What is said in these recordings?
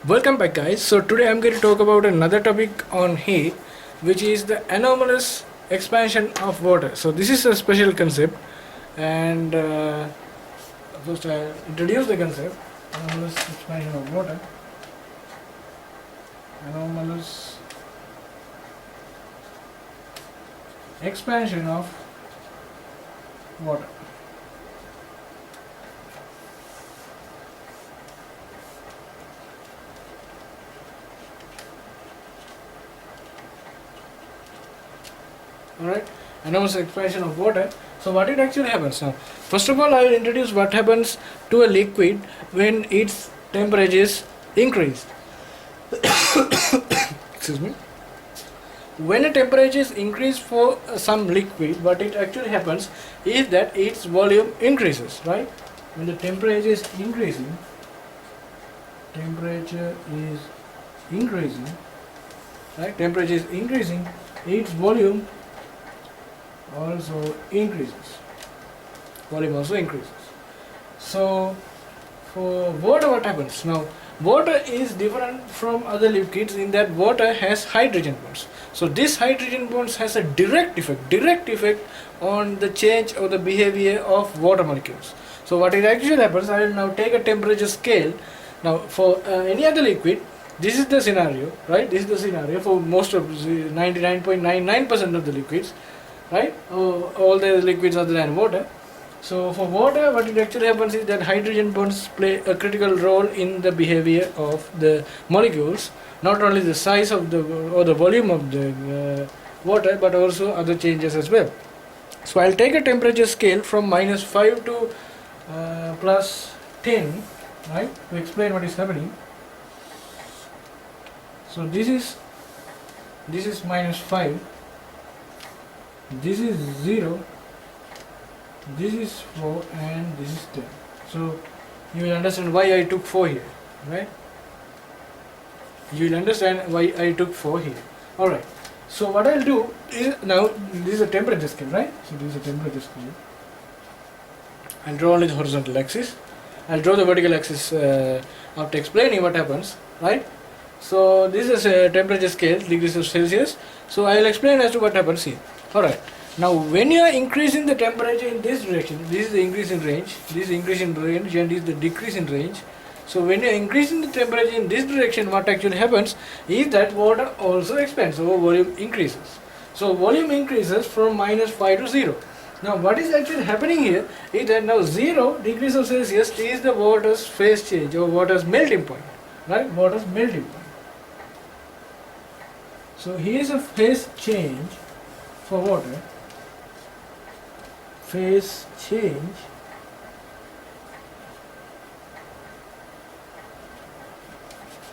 Welcome back, guys. So today I'm going to talk about another topic on heat, which is the anomalous expansion of water. So this is a special concept, and first I introduce the concept: anomalous expansion of water. Anomalous expansion of water. Alright, anomalous expansion of water. So what it actually happens now? First of all, I will introduce what happens to a liquid when its temperature is increased. Excuse me. When a temperature is increased for some liquid, what it actually happens is that its volume increases, right? When the temperature is increasing, right? Temperature is increasing, its volume also increases. So for water, what happens now? Water is different from other liquids in that water has hydrogen bonds. So this hydrogen bonds has a direct effect on the change or the behavior of water molecules. So what it actually happens, I will now take a temperature scale. Now for any other liquid, this is the scenario, right? This is the scenario for most of 99.99% of the liquids, right? All the liquids other than water. So for water, what it actually happens is that hydrogen bonds play a critical role in the behavior of the molecules, not only the size of the or the volume of the water, but also other changes as well. So I'll take a temperature scale from -5 to +10, right, to explain what is happening. So this is -5, this is 0, this is 4, and this is 10. So you will understand why I took 4 here, right? You will understand why I took 4 here. Alright, so what I'll do is, now this is a temperature scale, right? So this is a temperature scale. I'll draw only the horizontal axis. I'll draw the vertical axis after explaining what happens, right? So this is a temperature scale, degrees of Celsius. So I'll explain as to what happens here. Alright. Now when you are increasing the temperature in this direction, this is the increase in range, this is increase in range, and this is the decrease in range. So when you are increasing the temperature in this direction, what actually happens is that water also expands, so volume increases. So volume increases from -5 to 0. Now what is actually happening here is that now 0 degrees of Celsius is the water's phase change or water's melting point, right? Water's melting point. So here is a phase change for water. Phase change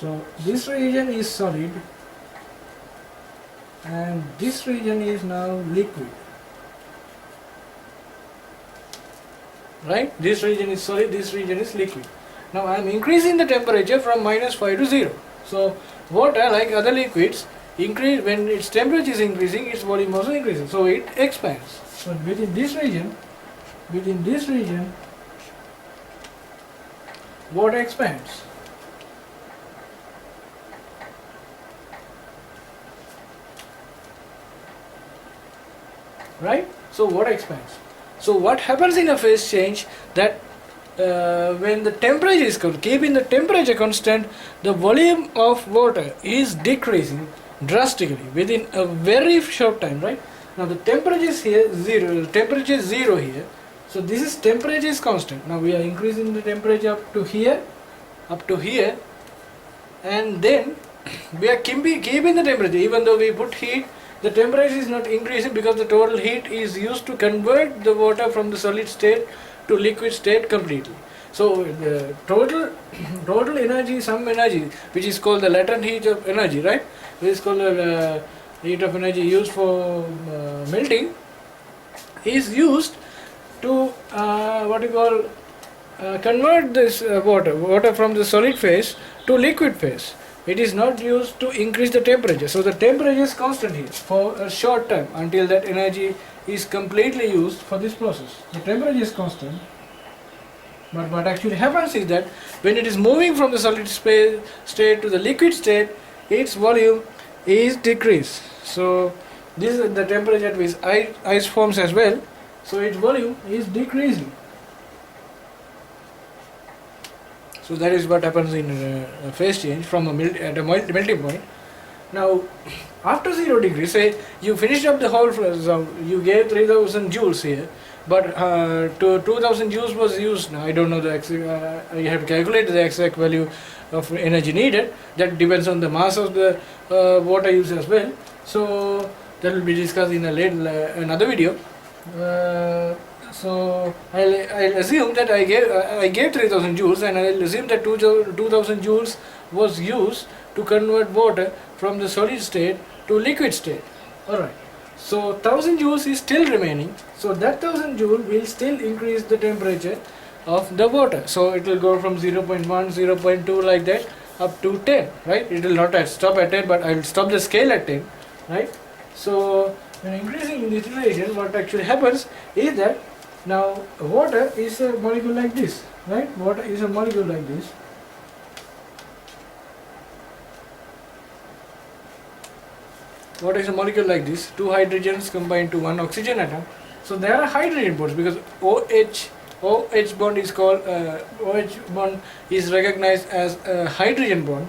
so this region is solid and this region is now liquid, right? This region is solid, this region is liquid. Now I am increasing the temperature from -5 to 0. So water, like other liquids, increase when its temperature is increasing, its volume also increases, so it expands. So within this region, water expands. Right? So water expands. So what happens in a phase change, that when the temperature is keeping the temperature constant, the volume of water is decreasing drastically within a very short time, right? Now the temperature is here 0, the temperature is 0 here. So this is temperature is constant. Now we are increasing the temperature up to here, and then we are keeping the temperature. Even though we put heat, the temperature is not increasing because the total heat is used to convert the water from the solid state to liquid state completely. So the total energy, some energy, which is called the latent heat of energy, right? Which is called the heat of energy used for melting, is used to convert this water from the solid phase to liquid phase. It is not used to increase the temperature. So the temperature is constant here for a short time until that energy is completely used for this process. The temperature is constant But what actually happens is that when it is moving from the solid state to the liquid state, its volume is decreased. So this is the temperature at which ice forms as well. So its volume is decreasing. So that is what happens in phase change from at a melting point. Now, after 0 degrees, say you finished up the whole, so you gave 3000 joules here, but to 2000 joules was used. Now I don't know the exact, I have to calculate the exact value of energy needed. That depends on the mass of the water used as well. So that will be discussed in a another video. So I'll assume that I gave 3000 joules, and I'll assume that 2000 joules was used to convert water from the solid state to liquid state. Alright. So 1000 joules is still remaining. So that 1000 joule will still increase the temperature of the water. So it will go from 0.1, 0.2 like that up to 10. Right? It will not stop at 10, but I will stop the scale at 10. Right? So when increasing in this relation, what actually happens is that now water is a molecule like this. Right? Water is a molecule like this. Water is a molecule like this, two hydrogens combined to one oxygen atom. So there are hydrogen bonds because OH bond is called OH bond is recognized as a hydrogen bond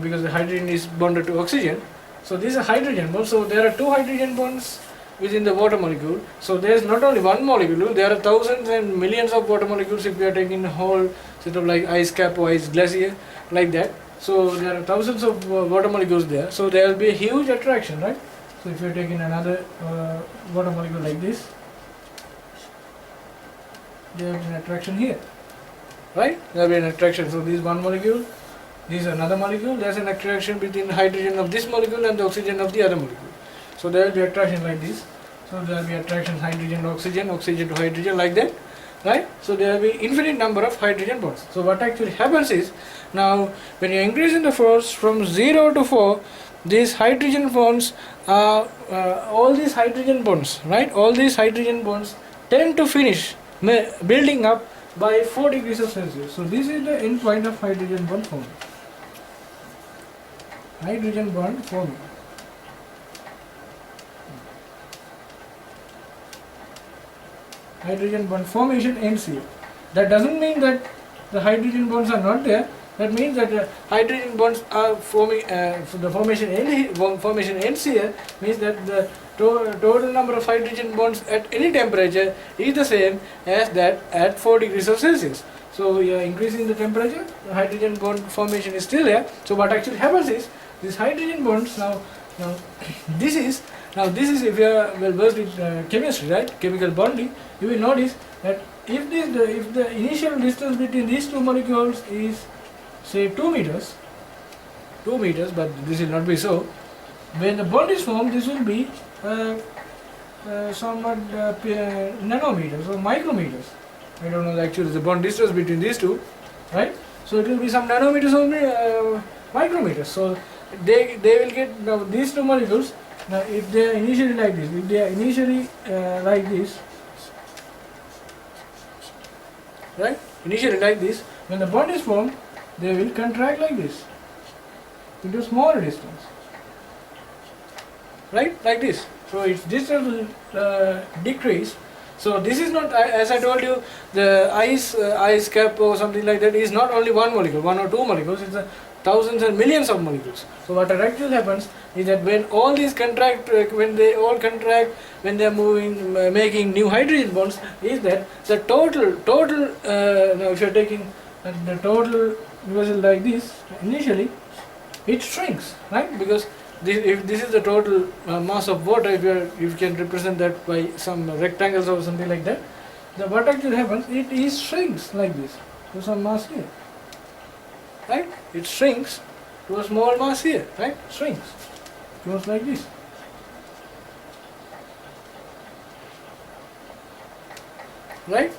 because the hydrogen is bonded to oxygen. So this is a hydrogen bond. So there are two hydrogen bonds within the water molecule. So there is not only one molecule, there are thousands and millions of water molecules if we are taking the whole sort of like ice cap or ice glacier like that. So there are thousands of water molecules there. So there will be a huge attraction, right? So if you are taking another water molecule like this, there will be an attraction here, right? There will be an attraction. So this is one molecule, this is another molecule. There is an attraction between the hydrogen of this molecule and the oxygen of the other molecule. So there will be attraction like this. So there will be attraction hydrogen to oxygen, oxygen to hydrogen like that, right? So there will be infinite number of hydrogen bonds. So what actually happens is, now when you increase in the force from 0 to 4, these hydrogen bonds are all these hydrogen bonds, right? All these hydrogen bonds tend to finish building up by 4 degrees of Celsius. So this is the end point of hydrogen bond forming. Hydrogen bond forming. Hydrogen bond formation ends here. That doesn't mean that the hydrogen bonds are not there. That means that the hydrogen bonds are forming. So the formation ends here means that the total number of hydrogen bonds at any temperature is the same as that at 4 degrees of Celsius. So you are increasing the temperature, the hydrogen bond formation is still there. So what actually happens is these hydrogen bonds now this is if you are well versed with chemistry, right? Chemical bonding, you will notice that if the initial distance between these two molecules is say 2 meters, but this will not be so. When the bond is formed, this will be somewhat nanometers or micrometers. I don't know actually the bond distance between these two, right? So it will be some nanometers or micrometers. So they will get now these two molecules. Now if they are initially like this, like this, right? Initially like this, when the bond is formed, they will contract like this into smaller distance, right? Like this. So its distance will decrease. So this is not, as I told you, the ice cap or something like that is not only one molecule, one or two molecules. It's thousands and millions of molecules. So what actually happens is that when all these contract, when they are moving, making new hydrogen bonds, is that the total. Now if you are taking the total was like this, initially it shrinks, right? Because if this is the total mass of water, if you can represent that by some rectangles or something like that, what actually happens, it is shrinks like this to some mass here, right? It shrinks to a small mass here, right? Shrinks, goes like this. Right?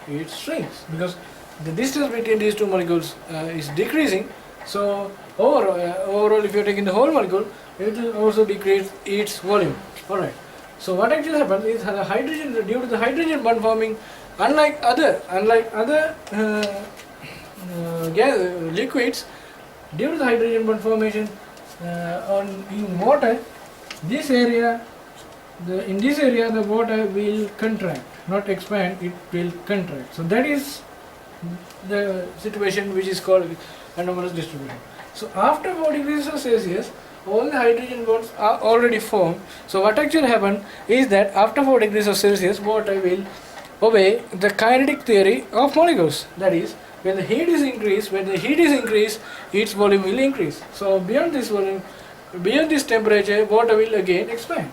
It shrinks because the distance between these two molecules is decreasing. So overall, if you are taking the whole molecule, it will also decrease its volume. Alright. So what actually happens is the hydrogen, due to the hydrogen bond forming Unlike other liquids, due to the hydrogen bond formation in water, this area, in this area the water will contract, not expand, it will contract. So that is the situation which is called anomalous distribution. So after 40 degrees Celsius, all the hydrogen bonds are already formed. So what actually happened is that after 4 degrees Celsius, water will obey the kinetic theory of molecules. That is, when the heat is increased, its volume will increase. So beyond this volume, beyond this temperature, water will again expand.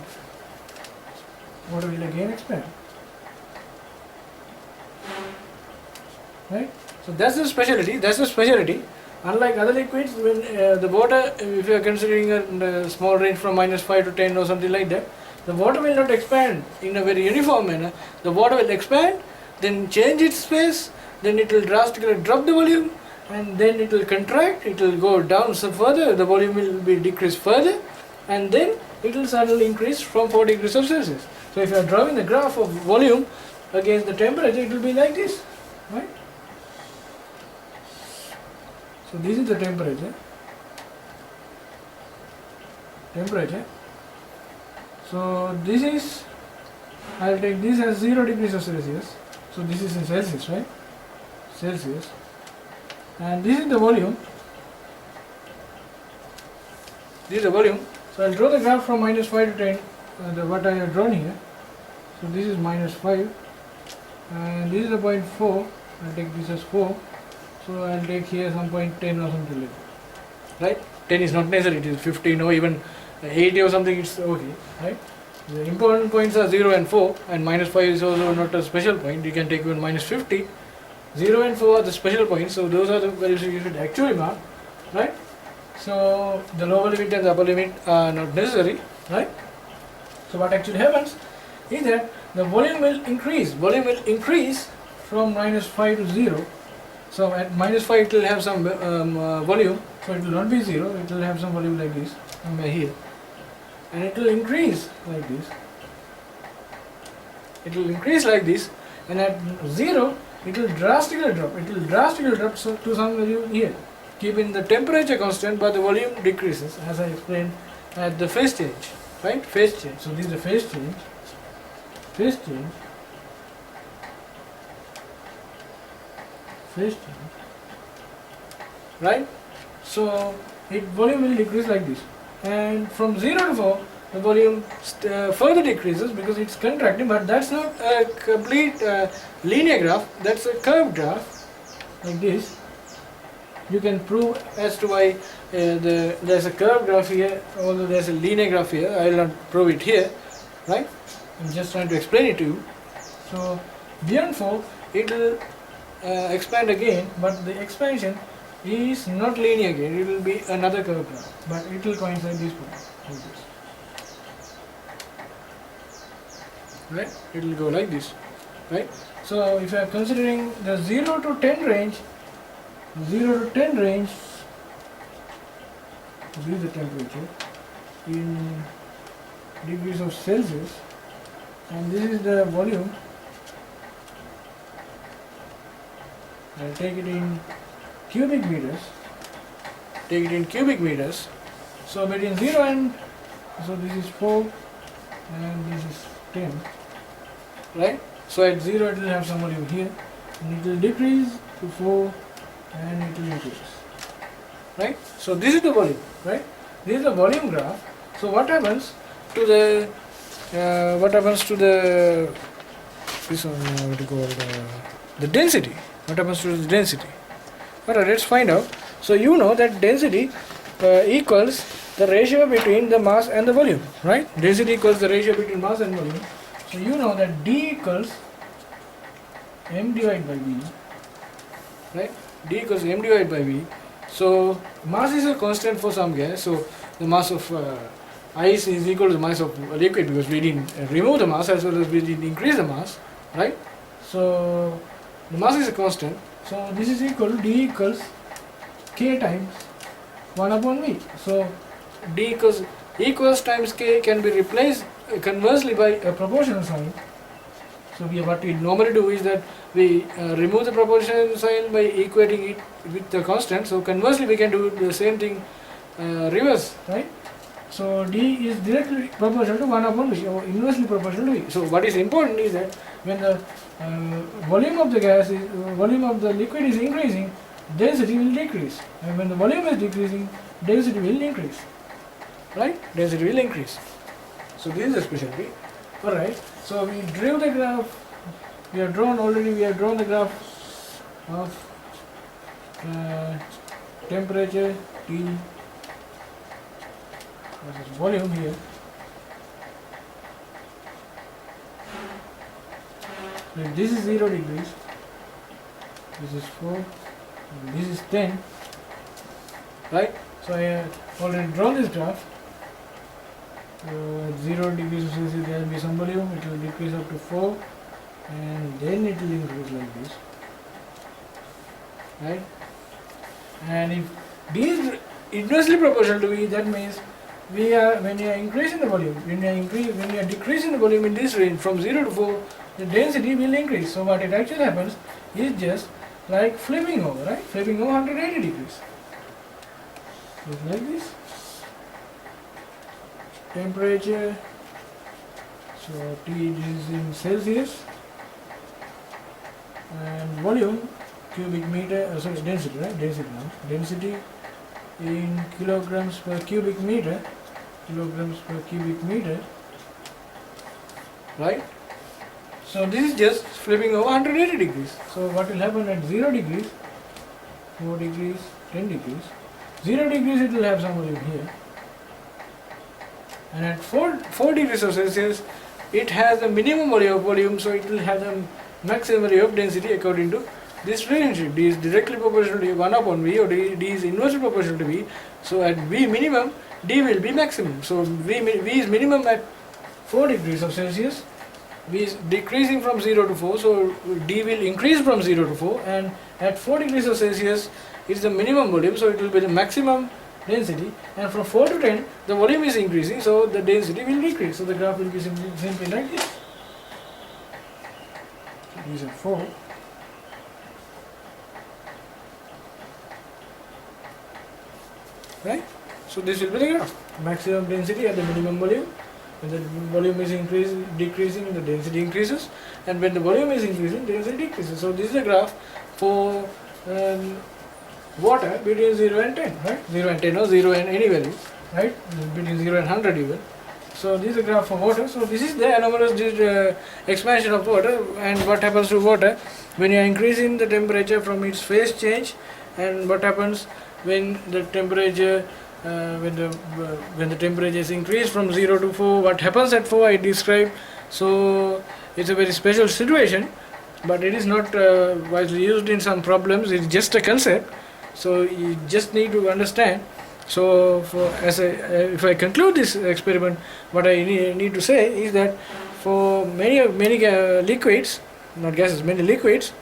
Right? So that's the specialty. Unlike other liquids, when the water, if you are considering a small range from -5 to 10 or something like that, the water will not expand in a very uniform manner. The water will expand, then change its space, then it will drastically drop the volume, and then it will contract, it will go down some further, the volume will be decreased further, and then it will suddenly increase from 40 degrees Celsius. So if you are drawing the graph of volume against the temperature, it will be like this, right? So this is the temperature. So this is, I will take this as 0 degrees Celsius. So this is in Celsius, right? Celsius. And this is the volume. So I will draw the graph from -5 to 10, what I have drawn here. So this is -5, and this is the point 4. I will take this as 4. So I will take here some point 10 or something like that. Right? 10 is not necessary, it is 15 or even 80 or something, it's okay. Right? The important points are 0 and 4, and -5 is also not a special point. You can take even -50. 0 and 4 are the special points, so those are the values you should actually mark. Right? So the lower limit and the upper limit are not necessary. Right? So what actually happens is that the volume will increase. From -5 to 0. So at -5 it will have some volume, so it will not be 0, it will have some volume like this, somewhere here. And it will increase like this. And at 0, it will drastically drop to some value here, keeping the temperature constant, but the volume decreases, as I explained at the phase change, right? Phase change. So this is the phase change. Right? So volume will decrease like this, and from 0 to 4 the volume further decreases because it's contracting, but that's not a complete linear graph, that's a curved graph like this. You can prove as to why there's a curved graph here, although there's a linear graph here. I will not prove it here, right? I'm just trying to explain it to you. So beyond 4 it will expand again, but the expansion is not linear again, it will be another curve graph, but it will coincide this point like this. Right? It will go like this. Right? So if you are considering the 0 to 10 range, this is the temperature in degrees of Celsius, and this is the volume. I'll take it in cubic meters. So between 0 and, so this is 4 and this is 10, right? So at 0 it will have some volume here, and it will decrease to 4 and it will increase, right? So this is the volume, right? This is the volume graph. So what happens to the this one, what do you call the density? What happens to the density? Alright, let's find out. So you know that density equals the ratio between the mass and the volume, right? Density equals the ratio between mass and volume. So you know that D equals m divided by v, right? D equals m divided by v. So mass is a constant for some gas. So the mass of ice is equal to the mass of liquid, because we didn't remove the mass as well as we didn't increase the mass, right? So the mass is a constant. So this is equal to D equals K times 1 upon V. So D equals times K can be replaced conversely by a proportional sign. So what we normally do is that we remove the proportional sign by equating it with the constant. So conversely, we can do the same thing reverse, right? So d is directly proportional to 1 upon v, or inversely proportional to v. So what is important is that when the volume of the gas is volume of the liquid is increasing, density will decrease, and when the volume is decreasing, density will increase, right? Density will increase. So this is the specialty. All right. So we drew the graph. We have drawn the graph of temperature T versus volume here. If this is 0 degrees, this is 4, this is 10, right? So I have already drawn this graph. At 0 degrees Celsius there will be some volume, it will decrease up to 4, and then it will increase like this, right? And if D is inversely proportional to V, that means when you are increasing the volume, when you are decreasing the volume in this range from 0 to 4, the density will increase. So what it actually happens is just like flipping over, right? Flipping over 180 degrees. Just like this. Temperature, so T is in Celsius, and volume, cubic meter, density, right? Density now. Density in kilograms per cubic meter, right? So this is just flipping over 180 degrees. So what will happen at 0 degrees, 4 degrees, 10 degrees, 0 degrees it will have some volume here. And at 4 degrees of Celsius, it has a minimum volume, so it will have the maximum value of density according to this relationship. D is directly proportional to 1 upon V, or D is inversely proportional to V. So at V minimum, D will be maximum. So V is minimum at 4 degrees of Celsius, V is decreasing from 0 to 4, so D will increase from 0 to 4, and at 4 degrees of Celsius, it is the minimum volume, so it will be the maximum density, and from 4 to 10 the volume is increasing, so the density will decrease. So the graph will be simply like this. These are 4. Right? So this will be the graph. Maximum density at the minimum volume. When the volume is decreasing, the density increases, and when the volume is increasing, density decreases. So this is the graph for water between 0 and 10, right? 0 and 10 or 0 and any value, right? Between 0 and 100 even. So this is the graph for water. So this is the anomalous expansion of water, and what happens to water when you are increasing the temperature from its phase change, and what happens when the temperature when the temperature is increased from 0 to 4, what happens at 4 I described. So it's a very special situation, but it is not widely used in some problems. It's just a concept, so you just need to understand. So if I conclude this experiment, what I need to say is that for many liquids, not gases, many liquids,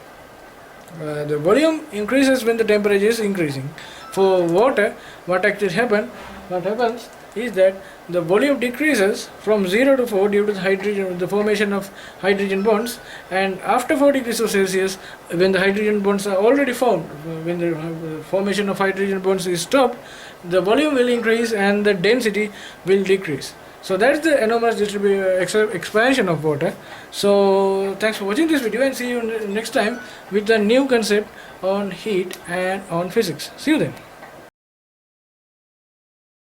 the volume increases when the temperature is increasing. For water, what happens is that the volume decreases from 0 to 4 due to the formation of hydrogen bonds, and after 4 degrees of Celsius, when the hydrogen bonds are already formed, when the formation of hydrogen bonds is stopped, the volume will increase and the density will decrease. So that's the anomalous expansion of water. So thanks for watching this video, and see you next time with a new concept on heat and on physics. See you then.